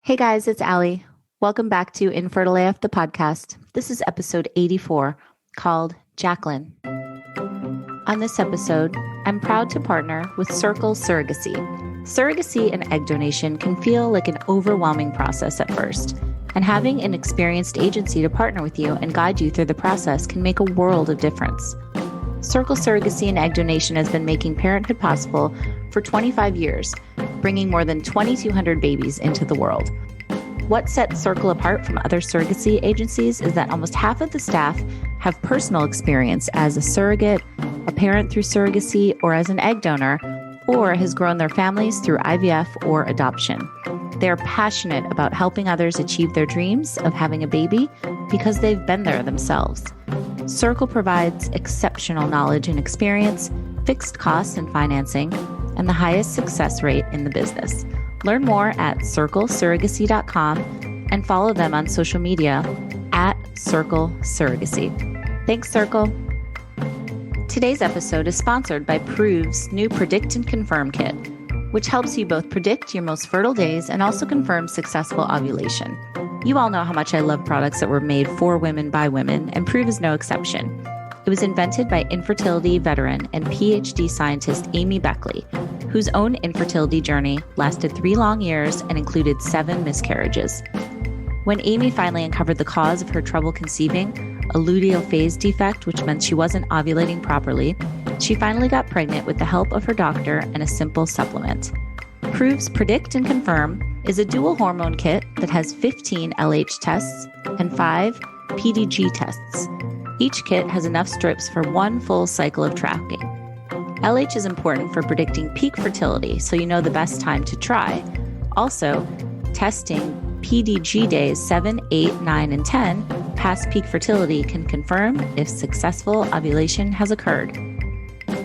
Hey guys, it's Allie. Welcome back to Infertile AF, the podcast. This is episode 84 called Jaclyn. On this episode, I'm proud to partner with Surrogacy. Surrogacy and egg donation can feel like an overwhelming process at first, and having an experienced agency to partner with you and guide you through the process can make a world of difference. Surrogacy and egg donation has been making parenthood possible for 25 years, bringing more than 2,200 babies into the world. What sets Circle apart from other surrogacy agencies is that almost half of the staff have personal experience as a surrogate, a parent through surrogacy, or as an egg donor, or has grown their families through IVF or adoption. They are passionate about helping others achieve their dreams of having a baby because they've been there themselves. Circle provides exceptional knowledge and experience, fixed costs and financing, and the highest success rate in the business. Learn more at circlesurrogacy.com and follow them on social media at Circle Surrogacy. Thanks, Circle. Today's episode is sponsored by PROOV's new Predict and Confirm kit, which helps you both predict your most fertile days and also confirm successful ovulation. You all know how much I love products that were made for women by women, and PROOV is no exception. It was invented by infertility veteran and PhD scientist Amy Beckley, whose own infertility journey lasted 3 long years and included 7 miscarriages. When Amy finally uncovered the cause of her trouble conceiving, a luteal phase defect, which meant she wasn't ovulating properly, she finally got pregnant with the help of her doctor and a simple supplement. PROOV's Predict and Confirm is a dual hormone kit that has 15 LH tests and 5 PDG tests. Each kit has enough strips for 1 full cycle of tracking. LH is important for predicting peak fertility, so you know the best time to try. Also, testing PDG days 7, 8, 9, and 10 past peak fertility can confirm if successful ovulation has occurred.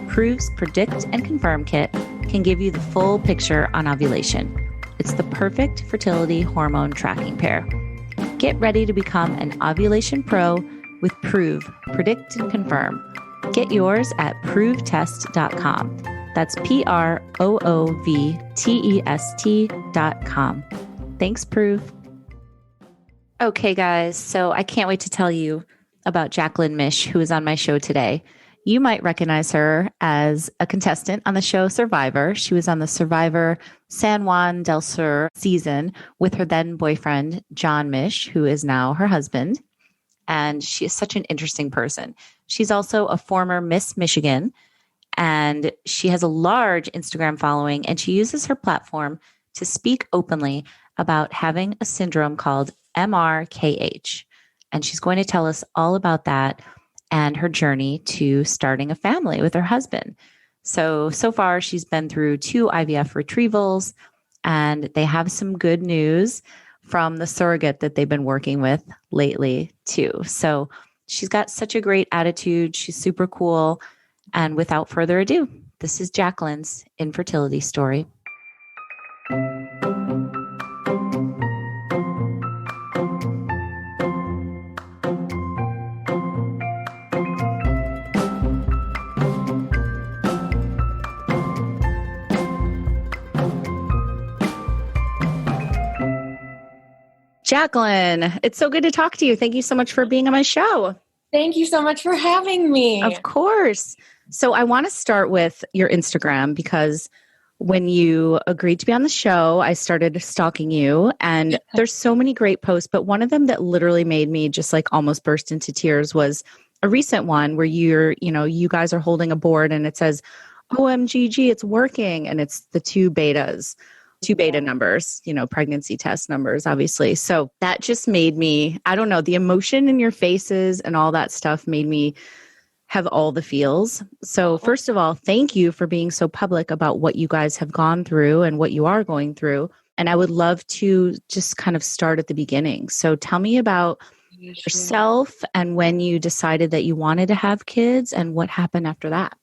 PROOV's Predict and Confirm kit can give you the full picture on ovulation. It's the perfect fertility hormone tracking pair. Get ready to become an ovulation pro with PROOV, Predict and Confirm. Get yours at PROOVtest.com. That's PROOVtest.com. Thanks, PROOV. Okay, guys, so I can't wait to tell you about Jaclyn Misch, who is on my show today. You might recognize her as a contestant on the show Survivor. She was on the Survivor San Juan del Sur season with her then boyfriend, John Misch, who is now her husband. And she is such an interesting person. She's also a former Miss Michigan, and she has a large Instagram following, and she uses her platform to speak openly about having a syndrome called MRKH. And she's going to tell us all about that and her journey to starting a family with her husband. So far, she's been through 2 IVF retrievals, and they have some good news from the surrogate that they've been working with lately too. So she's got such a great attitude. She's super cool. And without further ado, this is Jaclyn's infertility story. Jaclyn, it's so good to talk to you. Thank you so much for being on my show. Thank you so much for having me. Of course. So I want to start with your Instagram because when you agreed to be on the show, I started stalking you and there's so many great posts, but one of them that literally made me just like almost burst into tears was a recent one where you guys are holding a board and it says, OMGG, it's working. And it's the 2 beta numbers, pregnancy test numbers, obviously. So that just made me, I don't know, the emotion in your faces and all that stuff made me have all the feels. So first of all, thank you for being so public about what you guys have gone through and what you are going through. And I would love to just kind of start at the beginning. So tell me about yourself and when you decided that you wanted to have kids and what happened after that.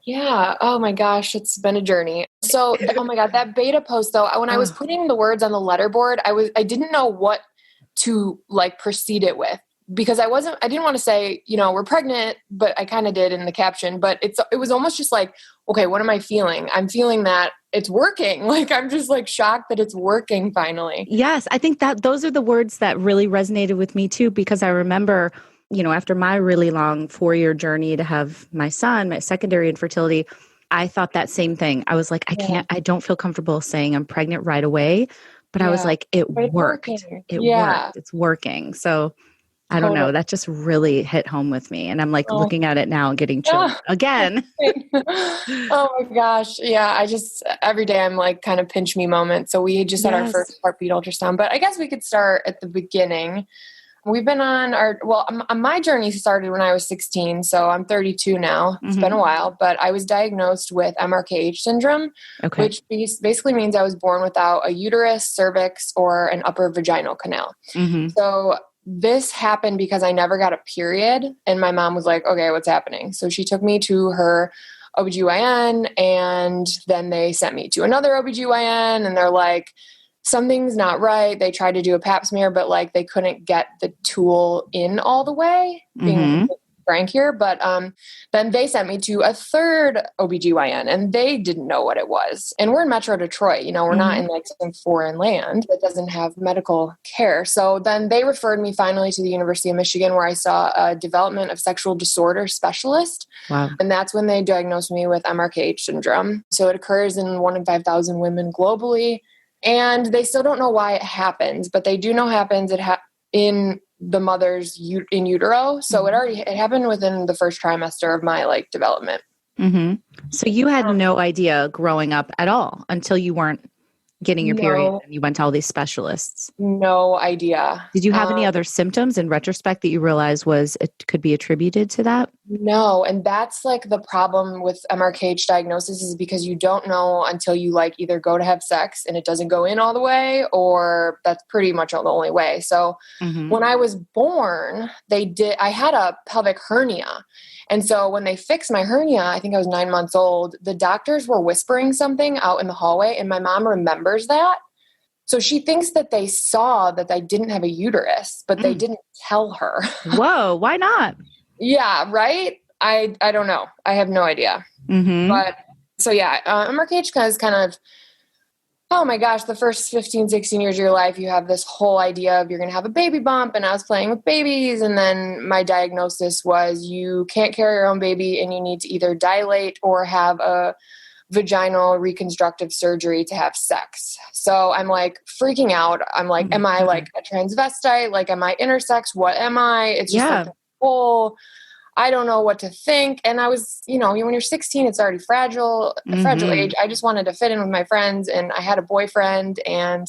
Yeah. Oh my gosh. It's been a journey. So, oh my God, that beta post though, when I was putting the words on the letterboard, I didn't know what to like proceed it with. because I didn't want to say, we're pregnant, but I kind of did in the caption, but it was almost just like, okay, what am I feeling? I'm feeling that it's working. Like, I'm just like shocked that it's working finally. Yes. I think that those are the words that really resonated with me too, because I remember, after my really long 4-year journey to have my son, my secondary infertility, I thought that same thing. I was like, I don't feel comfortable saying I'm pregnant right away, but I was like, it worked. It worked. It's working. So I don't know. That just really hit home with me. And I'm like looking at it now and getting chills again. Oh my gosh. Yeah. Every day I'm like kind of pinch me moment. So we just had our first heartbeat ultrasound, but I guess we could start at the beginning. We've been on my journey started when I was 16. So I'm 32 now. It's been a while, but I was diagnosed with MRKH syndrome, which basically means I was born without a uterus, cervix, or an upper vaginal canal. So this happened because I never got a period, and my mom was like, okay, what's happening? So she took me to her OBGYN, and then they sent me to another OBGYN, and they're like, something's not right. They tried to do a pap smear, but like they couldn't get the tool in all the way, being frank here. But then they sent me to a third OBGYN, and they didn't know what it was. And we're in Metro Detroit, we're not in like some foreign land that doesn't have medical care. So then they referred me finally to the University of Michigan, where I saw a development of sexual disorder specialist. Wow. And that's when they diagnosed me with MRKH syndrome. So it occurs in 1 in 5,000 women globally. And they still don't know why it happens, but they do know it happens in the mother's in utero. So it happened within the first trimester of my like development. So you had no idea growing up at all until you weren't getting your period and you went to all these specialists. No idea. Did you have any other symptoms in retrospect that you realized it could be attributed to that? No. And that's like the problem with MRKH diagnosis, is because you don't know until you like either go to have sex and it doesn't go in all the way, or that's pretty much the only way. So when I was born, I had a pelvic hernia. And so when they fixed my hernia, I think I was 9 months old, the doctors were whispering something out in the hallway, and my mom remembers that. So she thinks that they saw that I didn't have a uterus, but they didn't tell her. Whoa, why not? Yeah, right? I don't know. I have no idea. But so yeah, MRKH is kind of, oh my gosh, the first 15, 16 years of your life, you have this whole idea of you're going to have a baby bump, and I was playing with babies. And then my diagnosis was you can't carry your own baby, and you need to either dilate or have a vaginal reconstructive surgery to have sex. So I'm like freaking out. I'm like, am I like a transvestite? Like, am I intersex? What am I? It's just like the whole, I don't know what to think. And I was, when you're 16, it's already fragile age. I just wanted to fit in with my friends, and I had a boyfriend, and,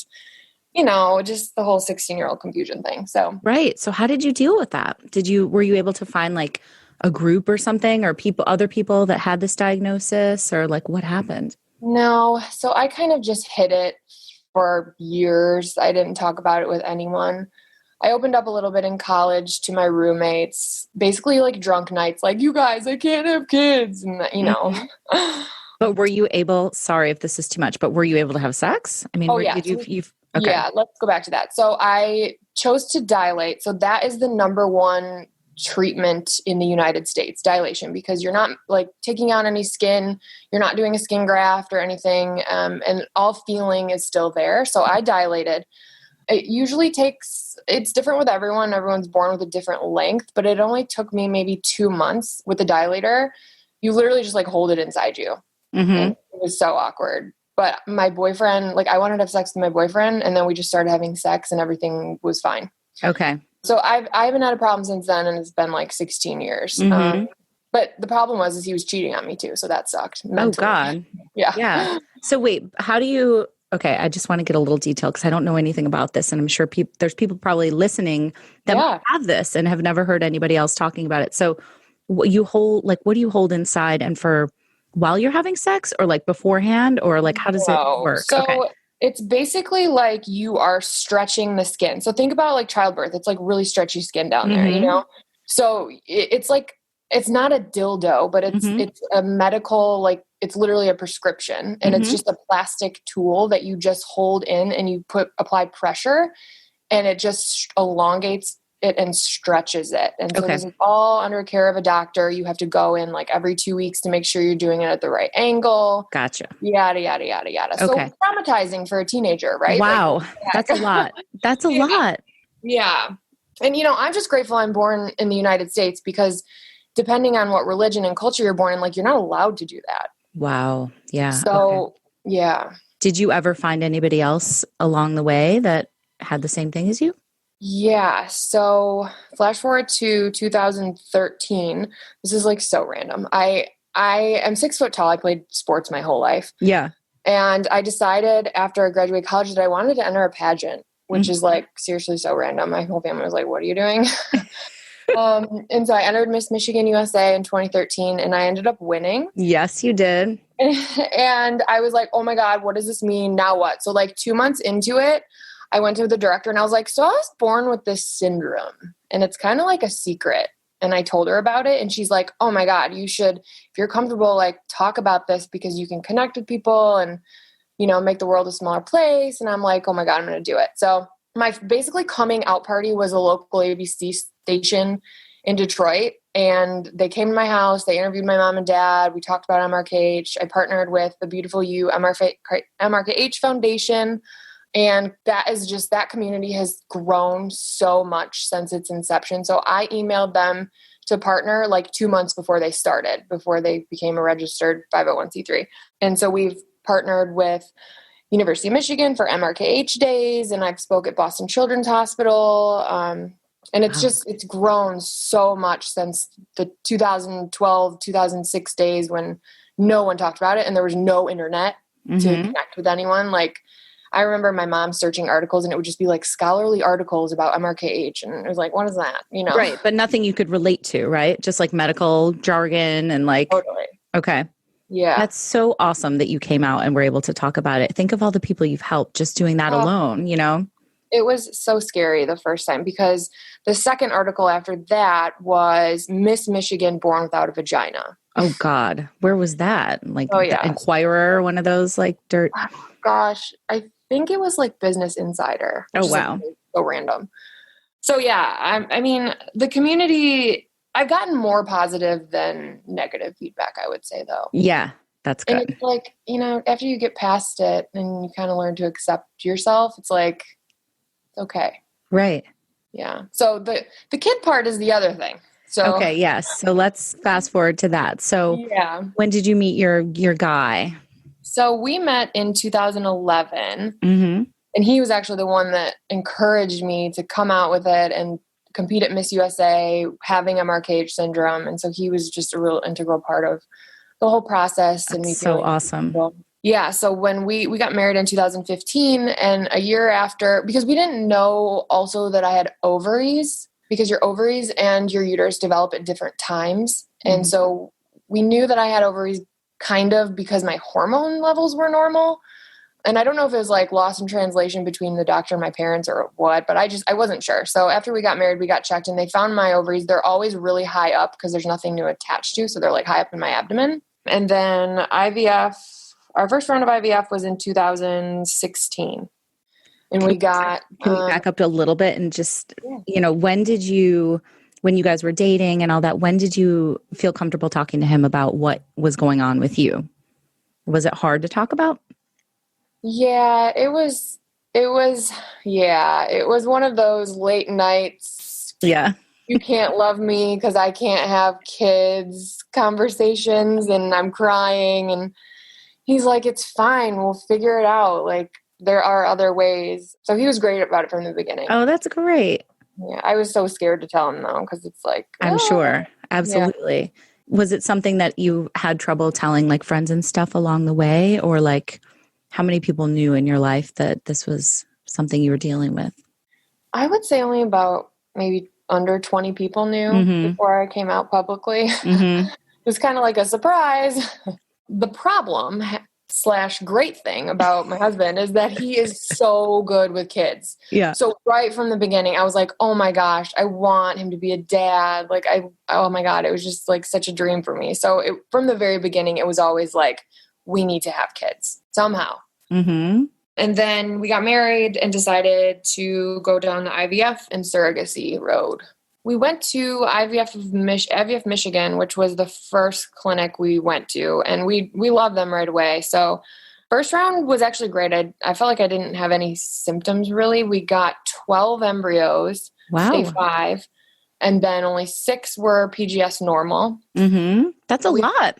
just the whole 16-year-old confusion thing. So, right. So how did you deal with that? Were you able to find like a group or something, or other people that had this diagnosis, or like what happened? No. So I kind of just hid it for years. I didn't talk about it with anyone. I opened up a little bit in college to my roommates, basically like drunk nights, like, you guys, I can't have kids. And, But were you able, sorry if this is too much, but were you able to have sex? I mean, okay. Yeah, let's go back to that. So I chose to dilate. So that is the number one treatment in the United States, dilation, because you're not like taking out any skin, you're not doing a skin graft or anything, and all feeling is still there. So I dilated. It usually it's different with everyone. Everyone's born with a different length, but it only took me maybe 2 months with the dilator. You literally just like hold it inside you. And it was so awkward. But my boyfriend, like I wanted to have sex with my boyfriend, and then we just started having sex and everything was fine. Okay. So I haven't had a problem since then, and it's been like 16 years. But the problem was he was cheating on me too. So that sucked mentally. Oh God. Yeah. So wait, okay, I just want to get a little detail because I don't know anything about this. And I'm sure there's people probably listening that might have this and have never heard anybody else talking about it. So what do you hold inside, and for while you're having sex, or like beforehand, or like how does it work? So it's basically like you are stretching the skin. So think about like childbirth. It's like really stretchy skin down there, So it's like, it's not a dildo, but it's a medical, like it's literally a prescription, and it's just a plastic tool that you just hold in, and you apply pressure, and it just elongates it and stretches it. And so Okay. this is all under care of a doctor. You have to go in like every 2 weeks to make sure you're doing it at the right angle. Gotcha. Yada, yada, yada, yada. Okay. So traumatizing for a teenager, right? Wow. Like, That's a lot. That's a lot. Yeah. And, I'm just grateful I'm born in the United States because depending on what religion and culture you're born in, like, you're not allowed to do that. Wow. Yeah. So, yeah. Did you ever find anybody else along the way that had the same thing as you? Yeah. So flash forward to 2013. This is like so random. I am 6 foot tall. I played sports my whole life. Yeah. And I decided after I graduated college that I wanted to enter a pageant, which is like seriously so random. My whole family was like, what are you doing? And so I entered Miss Michigan USA in 2013 and I ended up winning. Yes, you did. And I was like, oh my God, what does this mean? Now what? So like 2 months into it, I went to the director and I was like, so I was born with this syndrome and it's kind of like a secret. And I told her about it and she's like, oh my God, you should, if you're comfortable, like talk about this because you can connect with people and, make the world a smaller place. And I'm like, oh my God, I'm going to do it. So my basically coming out party was a local ABC station in Detroit. And they came to my house. They interviewed my mom and dad. We talked about MRKH. I partnered with the Beautiful You MRKH Foundation. And that community has grown so much since its inception. So I emailed them to partner like 2 months before they became a registered 501c3. And so we've partnered with University of Michigan for MRKH days. And I've spoke at Boston Children's Hospital. And it's grown so much since the 2012, 2006 days when no one talked about it and there was no internet to connect with anyone. Like, I remember my mom searching articles and it would just be like scholarly articles about MRKH. And it was like, what is that? Right. But nothing you could relate to, right? Just like medical jargon and like, totally. Okay. Yeah. That's so awesome that you came out and were able to talk about it. Think of all the people you've helped just doing that alone, It was so scary the first time because the second article after that was Miss Michigan born without a vagina. Oh God. Where was that? Like the Inquirer, one of those like dirt. Gosh, I think it was like Business Insider. Oh, wow. Like so random. So yeah, I mean, the community, I've gotten more positive than negative feedback, I would say though. Yeah, that's good. And it's like, after you get past it and you kind of learn to accept yourself, it's like, okay. Right. Yeah. So the kid part is the other thing. So okay, yes. So let's fast forward to that. So when did you meet your guy? So we met in 2011, and he was actually the one that encouraged me to come out with it and compete at Miss USA, having MRKH syndrome. And so he was just a real integral part of the whole process. That's and so awesome. Yeah. So when we got married in 2015 and a year after, because we didn't know also that I had ovaries, because your ovaries and your uterus develop at different times. And so we knew that I had ovaries kind of because my hormone levels were normal. And I don't know if it was like lost in translation between the doctor and my parents or what, but I wasn't sure. So after we got married, we got checked and they found my ovaries. They're always really high up because there's nothing to attach to. So they're like high up in my abdomen. And then IVF, our first round of IVF was in 2016. And we got... Can we back up a little bit and just, when you guys were dating and all that, when did you feel comfortable talking to him about what was going on with you? Was it hard to talk about? Yeah, it was one of those late nights. Yeah. You can't love me because I can't have kids conversations and I'm crying. And he's like, it's fine. We'll figure it out. Like, there are other ways. So he was great about it from the beginning. Oh, that's great. Yeah, I was so scared to tell him though, because it's like... I'm sure. Absolutely. Yeah. Was it something that you had trouble telling like friends and stuff along the way? Or like how many people knew in your life that this was something you were dealing with? I would say only about maybe under 20 people knew before I came out publicly. It was kind of like a surprise. The problem / great thing about my husband is that he is so good with kids. Yeah. So right from the beginning, I was like, oh my gosh, I want him to be a dad. Like oh my God, it was just like such a dream for me. So from the very beginning, it was always like, we need to have kids somehow. And then we got married and decided to go down the IVF and surrogacy road. We went to IVF Michigan, which was the first clinic we went to, and we loved them right away. So first round was actually great. I felt like I didn't have any symptoms really. We got 12 embryos, day 5, and then only 6 were PGS normal. Mm-hmm. That's a lot.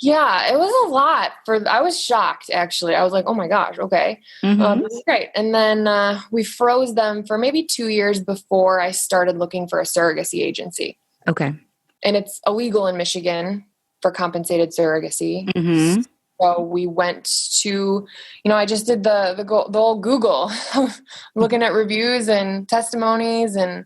Yeah, it was a lot. I was shocked, actually. I was like, oh my gosh, okay. This is great. And then we froze them for maybe 2 years before I started looking for a surrogacy agency. Okay. And it's illegal in Michigan for compensated surrogacy. Mm-hmm. So we went to, I just did the old Google, looking at reviews and testimonies and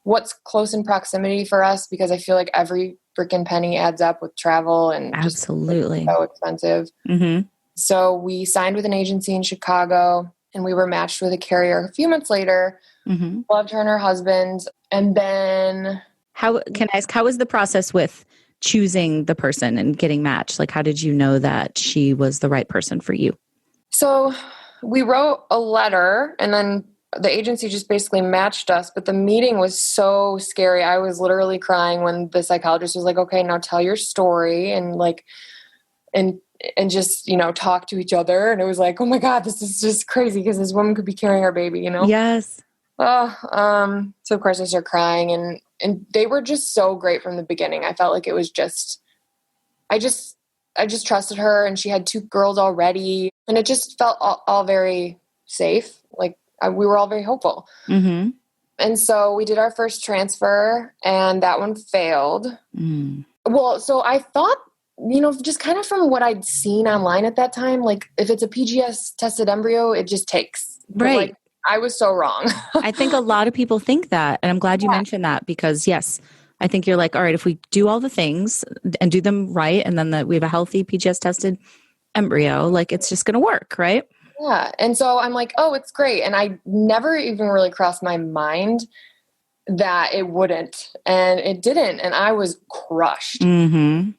what's close in proximity for us, because I feel like every freaking penny adds up with travel and absolutely just so expensive. Mm-hmm. So we signed with an agency in Chicago and we were matched with a carrier a few months later. Mm-hmm. Loved her and her husband. And then how was the process with choosing the person and getting matched? Like, how did you know that she was the right person for you? So we wrote a letter and then the agency just basically matched us, but the meeting was so scary. I was literally crying when the psychologist was like, okay, now tell your story and just, talk to each other. And it was like, oh my God, this is just crazy because this woman could be carrying our baby, Yes. So of course I started crying and they were just so great from the beginning. I felt like it was just, I just trusted her and she had 2 girls already and it just felt all very safe. Like, we were all very hopeful. Mm-hmm. And so we did our first transfer and that one failed. Mm. Well, so I thought, just kind of from what I'd seen online at that time, like if it's a PGS tested embryo, it just takes. Right. But, I was so wrong. I think a lot of people think that. And I'm glad you mentioned that because yes, I think you're like, all right, if we do all the things and do them right, and then we have a healthy PGS tested embryo, like it's just going to work. Right. Yeah. And so I'm like, oh, it's great. And I never even really crossed my mind that it wouldn't. And it didn't. And I was crushed. Mm-hmm.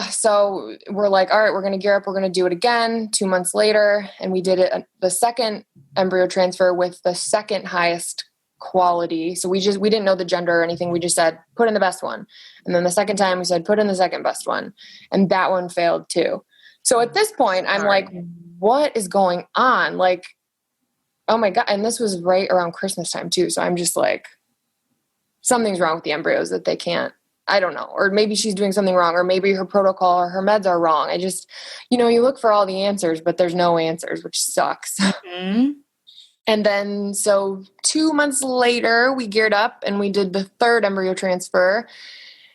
So we're like, all right, we're going to gear up. We're going to do it again 2 months later. And we did it the second embryo transfer with the second highest quality. So we didn't know the gender or anything. We just said, put in the best one. And then the second time we said, put in the second best one. And that one failed too. So at this point, I'm like, what is going on? Like, oh my God. And this was right around Christmas time too. So I'm just like, something's wrong with the embryos that they can't, I don't know. Or maybe she's doing something wrong, or maybe her protocol or her meds are wrong. I just, you look for all the answers, but there's no answers, which sucks. Mm-hmm. And then, so 2 months later, we geared up and we did the third embryo transfer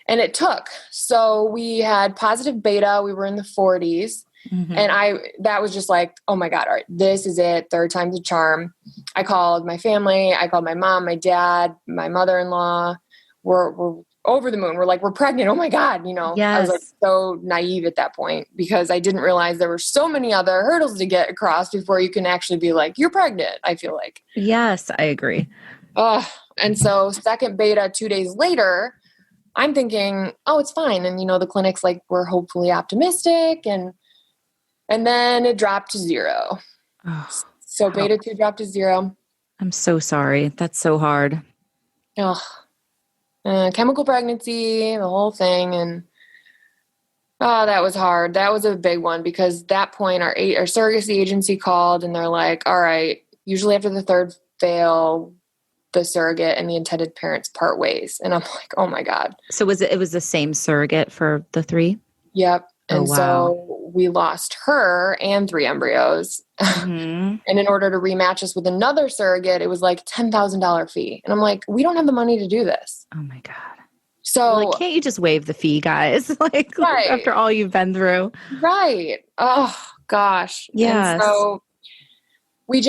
and it took. So we had positive beta. We were in the 40s. Mm-hmm. And that was just like, oh my God, all right, this is it. Third time's a charm. I called my family. I called my mom, my dad, my mother-in-law. We're over the moon. We're like, we're pregnant. Oh my God. Yes. I was like so naive at that point because I didn't realize there were so many other hurdles to get across before you can actually be like, you're pregnant. I feel like. Yes, I agree. And so second beta 2 days later, I'm thinking, oh, it's fine. And, the clinic's like, we're hopefully optimistic. And then it dropped to 0. Oh, so beta 2 dropped to 0. I'm so sorry. That's so hard. Chemical pregnancy, the whole thing. And that was hard. That was a big one because at that point our surrogacy agency called and they're like, all right, usually after the third fail, the surrogate and the intended parents part ways. And I'm like, oh my God. So it was the same surrogate for the 3? Yep. And wow. So we lost her and 3 embryos. Mm-hmm. And in order to rematch us with another surrogate, it was like $10,000 fee. And I'm like, we don't have the money to do this. Oh my God. So can't you just waive the fee, guys? Like after all you've been through. Right. Oh gosh. Yes. And so we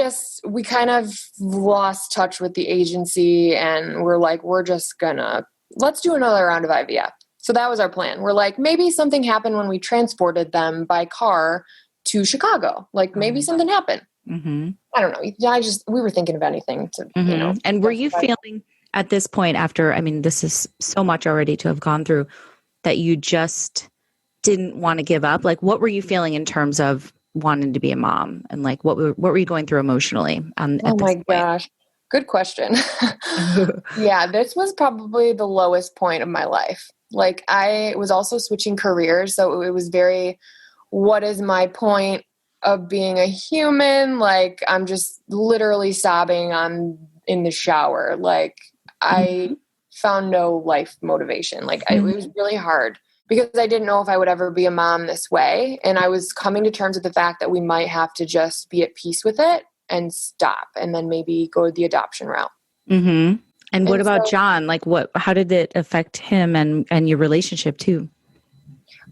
kind of lost touch with the agency and we're like, let's do another round of IVF. So that was our plan. We're like, maybe something happened when we transported them by car to Chicago. Like maybe something happened. Mm-hmm. I don't know. We were thinking of anything to, mm-hmm. And were you feeling at this point this is so much already to have gone through that you just didn't want to give up? Like, what were you feeling in terms of wanting to be a mom? And like, what were you going through emotionally at Oh this my point? gosh. Good question. Yeah, this was probably the lowest point of my life. Like I was also switching careers. So it was very, what is my point of being a human? Like I'm just literally sobbing in the shower. Like I found no life motivation. Like it was really hard because I didn't know if I would ever be a mom this way. And I was coming to terms with the fact that we might have to just be at peace with it and stop and then maybe go the adoption route. Mm-hmm. And what about John? Like how did it affect him and your relationship too?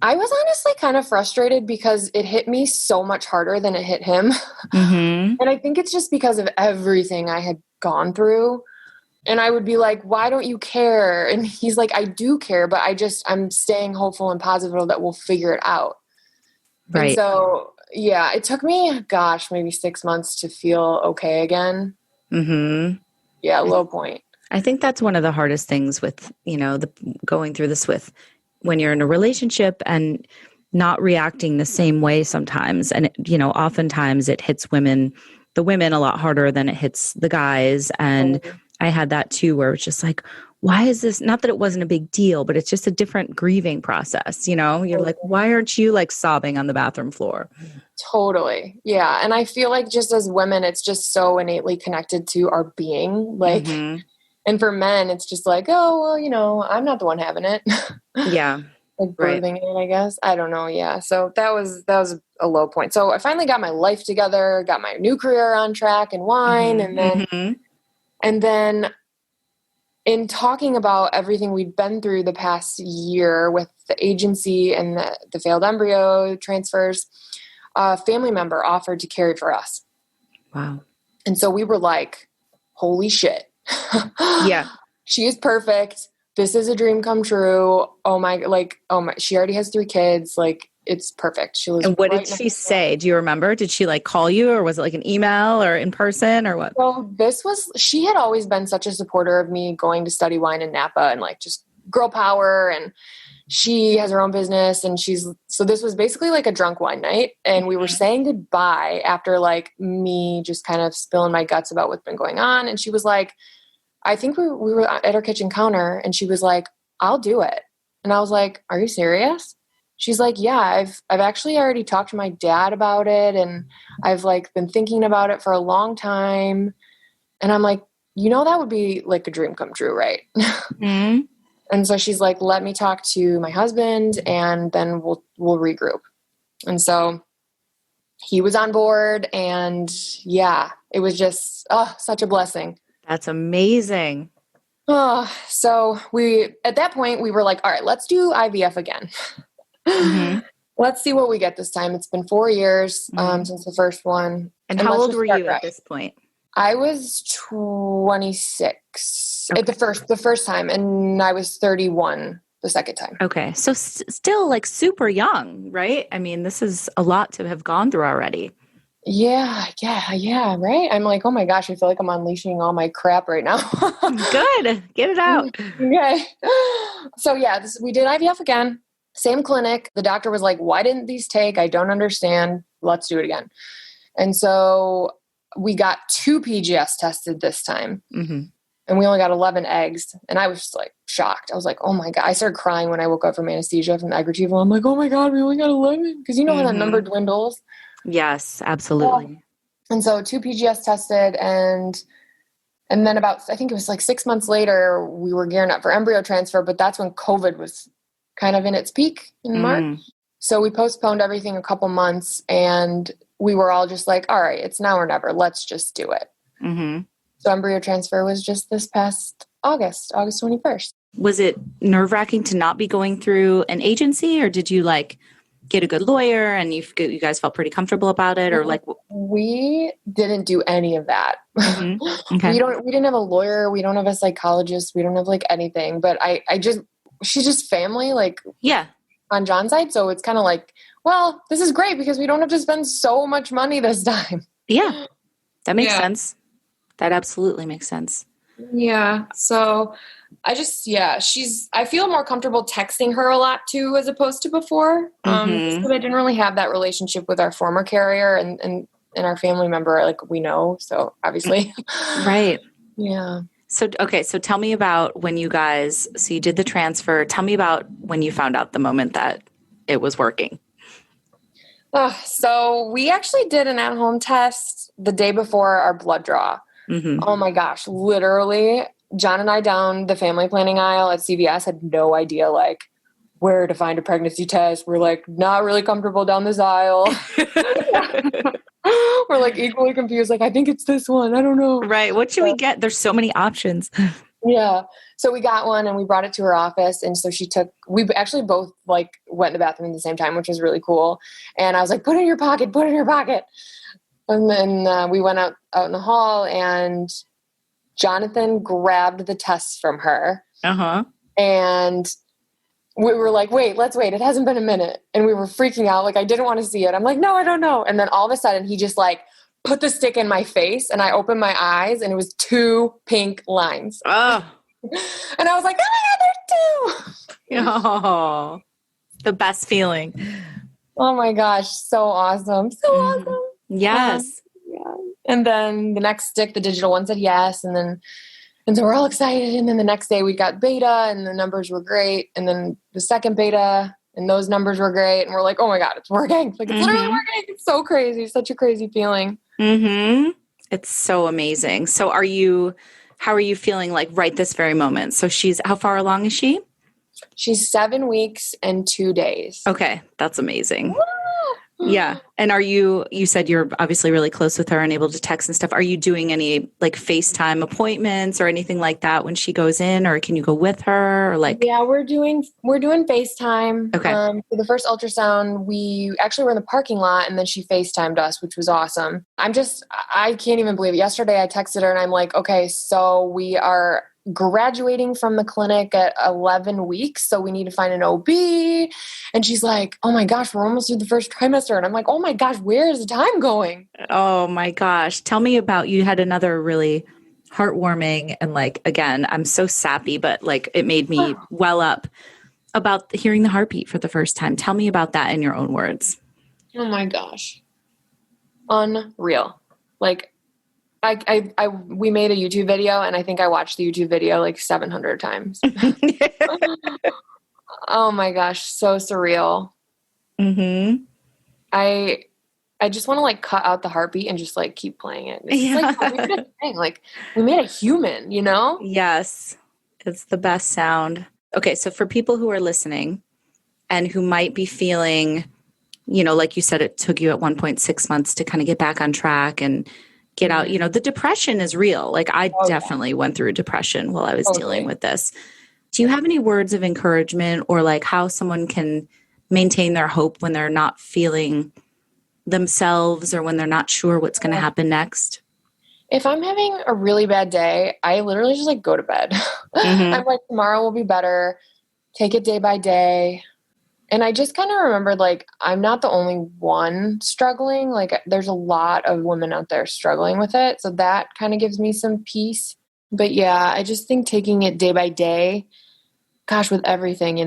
I was honestly kind of frustrated because it hit me so much harder than it hit him. Mm-hmm. And I think it's just because of everything I had gone through. And I would be like, why don't you care? And he's like, I do care, but I'm staying hopeful and positive that we'll figure it out. Right. And so, yeah, it took me, maybe 6 months to feel okay again. Mm-hmm. Yeah, low point. I think that's one of the hardest things with, going through this with when you're in a relationship and not reacting the same way sometimes. And, oftentimes it hits the women a lot harder than it hits the guys. And I had that too, where it's just like, why is this? Not that it wasn't a big deal, but it's just a different grieving process. You're like, why aren't you like sobbing on the bathroom floor? Totally. Yeah. And I feel like just as women, it's just so innately connected to our being. Like, and for men, it's just like, oh, well, I'm not the one having it. Yeah. Like breathing it, I guess. I don't know. Yeah. So that was a low point. So I finally got my life together, got my new career on track in wine. And then in talking about everything we'd been through the past year with the agency and the failed embryo transfers, a family member offered to carry for us. Wow. And so we were like, holy shit. Yeah. She is perfect. This is a dream come true. Oh my, she already has 3 kids. Like, it's perfect. She was. And what did she say? Do you remember? Did she like call you, or was it like an email or in person or what? Well, she had always been such a supporter of me going to study wine in Napa and like just girl power. And she has her own business and so this was basically like a drunk wine night. And we were saying goodbye after like me just kind of spilling my guts about what's been going on. And she was like, I think we were at our kitchen counter and she was like, I'll do it. And I was like, are you serious? She's like, yeah, I've actually already talked to my dad about it. And I've like been thinking about it for a long time. And I'm like, that would be like a dream come true. Right. Mm-hmm. And so she's like, let me talk to my husband and then we'll regroup. And so he was on board and yeah, it was just, such a blessing. That's amazing. So at that point we were like, all right, let's do IVF again. Mm-hmm. Let's see what we get this time. It's been 4 years since the first one. And how old were you at this point? I was 26 at the first time, and I was 31 the second time. Okay. So still like super young, right? I mean, this is a lot to have gone through already. Yeah. Right. I'm like, oh my gosh, I feel like I'm unleashing all my crap right now. Good. Get it out. Okay. So yeah, we did IVF again. Same clinic. The doctor was like, why didn't these take? I don't understand. Let's do it again. And so we got 2 PGS tested this time. Mm-hmm. And we only got 11 eggs. And I was just like shocked. I was like, oh my God. I started crying when I woke up from anesthesia from the egg retrieval. I'm like, oh my God, we only got 11. Because how that number dwindles. Yes, absolutely. And so 2 PGS tested. And then about, I think it was like 6 months later, we were gearing up for embryo transfer. But that's when COVID was kind of in its peak in March. So we postponed everything a couple months. And we were all just like, all right, it's now or never. Let's just do it. Mm-hmm. So embryo transfer was just this past August 21st. Was it nerve-wracking to not be going through an agency, or did you like get a good lawyer and you guys felt pretty comfortable about it, or like? We didn't do any of that. Mm-hmm. Okay. We didn't have a lawyer. We don't have a psychologist. We don't have like anything, but she's just family, like on John's side. So it's kind of like, well, this is great because we don't have to spend so much money this time. Yeah, that makes sense. That absolutely makes sense. Yeah. So I feel more comfortable texting her a lot too, as opposed to before. Just because I didn't really have that relationship with our former carrier and our family member, like we know. So obviously. Right. Yeah. So, okay. So tell me about when you did the transfer. Tell me about when you found out the moment that it was working. So we actually did an at-home test the day before our blood draw. Oh my gosh. Literally, John and I down the family planning aisle at CVS had no idea like where to find a pregnancy test. We're like not really comfortable down this aisle. We're like equally confused. Like, I think it's this one. I don't know. Right. What should we get? There's so many options. Yeah. So we got one and we brought it to her office. And so we actually both like went in the bathroom at the same time, which was really cool. And I was like, put it in your pocket. And then we went out in the hall and Jonathan grabbed the tests from her. And we were like, let's wait. It hasn't been a minute. And we were freaking out. Like, I didn't want to see it. I'm like, no, I don't know. And then all of a sudden he just like put the stick in my face and I opened my eyes and it was 2 pink lines. Oh. And I was like, oh my God, there's 2. Oh, the best feeling. Oh my gosh. So awesome. Awesome. Yes. Yeah. And then the next stick, the digital one said yes. And so we're all excited. And then the next day we got beta and the numbers were great. And then the second beta and those numbers were great. And we're like, oh my God, it's working. Like, it's literally working. It's so crazy. Such a crazy feeling. It's so amazing. So how are you feeling like right this very moment? So how far along is she? She's 7 weeks and 2 days. Okay. That's amazing. Yeah. And you said you're obviously really close with her and able to text and stuff. Are you doing any like FaceTime appointments or anything like that when she goes in, or can you go with her or like? Yeah, we're doing FaceTime. Okay. For the first ultrasound, we actually were in the parking lot and then she FaceTimed us, which was awesome. I can't even believe it. Yesterday I texted her and I'm like, okay, so we are graduating from the clinic at 11 weeks. So we need to find an OB. And she's like, oh my gosh, we're almost through the first trimester. And I'm like, oh my gosh, where is the time going? Oh my gosh. Tell me you had another really heartwarming and like, again, I'm so sappy, but like it made me well up about hearing the heartbeat for the first time. Tell me about that in your own words. Oh my gosh. Unreal. Like, we made a YouTube video and I think I watched the YouTube video like 700 times. Oh my gosh. So surreal. I just want to like cut out the heartbeat and just like keep playing it. It's like we made a thing. Like we made a human, you know? Yes. It's the best sound. Okay. So for people who are listening and who might be feeling, like you said, it took you at 1.6 months to kind of get back on track and get out, the depression is real. Like I definitely went through depression while I was dealing with this. Do you have any words of encouragement or like how someone can maintain their hope when they're not feeling themselves or when they're not sure what's going to happen next? If I'm having a really bad day, I literally just like go to bed. I'm like, tomorrow will be better. Take it day by day. And I just kind of remembered, like, I'm not the only one struggling. Like, there's a lot of women out there struggling with it. So that kind of gives me some peace. But yeah, I just think taking it day by day, gosh, with everything,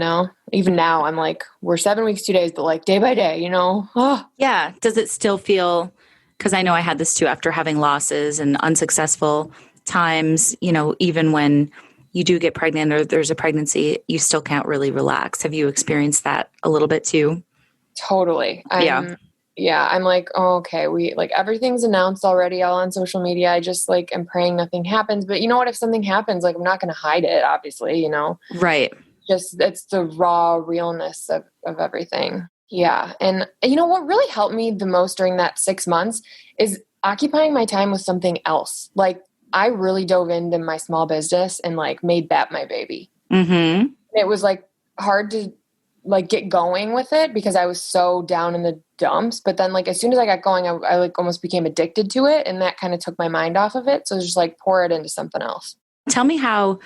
even now I'm like, we're 7 weeks, 2 days, but like day by day, Oh. Yeah. Does it still feel, because I know I had this too after having losses and unsuccessful times, even when you do get pregnant or there's a pregnancy, you still can't really relax. Have you experienced that a little bit too? Totally. I'm like, oh, okay. Everything's announced already all on social media. I just like am praying nothing happens. But you know what? If something happens, like I'm not going to hide it, obviously, Right. Just it's the raw realness of everything. Yeah. And what really helped me the most during that 6 months is occupying my time with something else. Like I really dove into my small business and like made that my baby. It was like hard to like get going with it because I was so down in the dumps. But then like as soon as I got going, I like almost became addicted to it. And that kind of took my mind off of it. So just like pour it into something else. Tell me how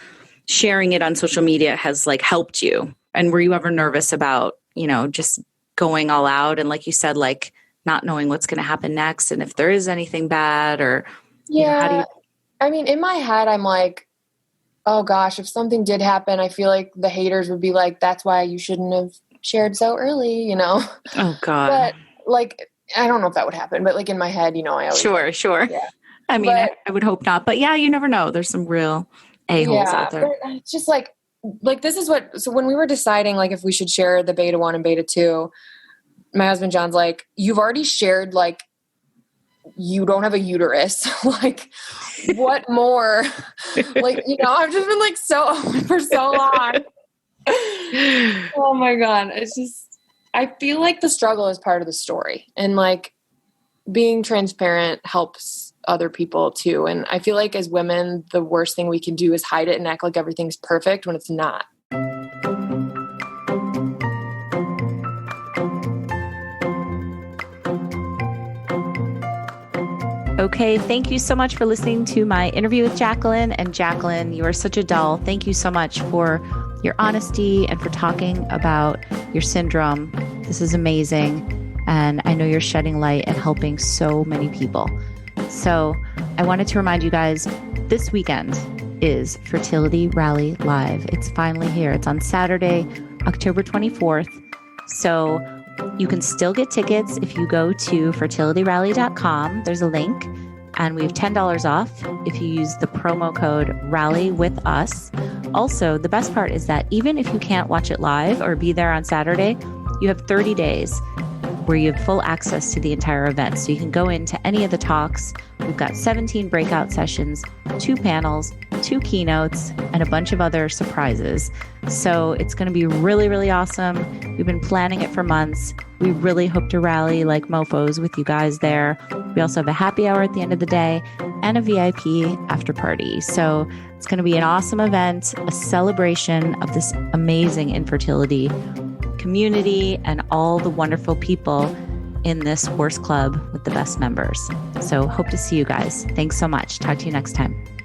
sharing it on social media has like helped you. And were you ever nervous about, just going all out? And like you said, like not knowing what's going to happen next. And if there is anything bad or, yeah. How do you... I mean, in my head, I'm like, oh gosh, if something did happen, I feel like the haters would be like, that's why you shouldn't have shared so early, you know? Oh God. But like, I don't know if that would happen, but like in my head, you know, I always. Sure. Yeah. I mean, I would hope not, but yeah, you never know. There's some real a-holes out there. But it's just like this is so when we were deciding like if we should share the beta 1 and beta 2, my husband John's like, you've already shared, like, you don't have a uterus. Like, what more? Like, you know, I've just been like so open for so long. Oh my God. It's just, I feel like the struggle is part of the story, and like being transparent helps other people too. And I feel like as women, the worst thing we can do is hide it and act like everything's perfect when it's not. Okay, thank you so much for listening to my interview with Jaclyn. And Jaclyn, you are such a doll. Thank you so much for your honesty and for talking about your syndrome. This is amazing. And I know you're shedding light and helping so many people. So I wanted to remind you guys, this weekend is Fertility Rally Live. It's finally here. It's on Saturday, October 24th. So you can still get tickets if you go to fertilityrally.com. There's a link, and we have $10 off if you use the promo code RALLYWITHUS. Also, the best part is that even if you can't watch it live or be there on Saturday, you have 30 days where you have full access to the entire event. So you can go into any of the talks. We've got 17 breakout sessions, 2 panels, 2 keynotes, and a bunch of other surprises. So it's going to be really, really awesome. We've been planning it for months. We really hope to rally like mofos with you guys there. We also have a happy hour at the end of the day and a VIP after party. So it's going to be an awesome event, a celebration of this amazing infertility community and all the wonderful people in this horse club with the best members. So hope to see you guys. Thanks so much. Talk to you next time.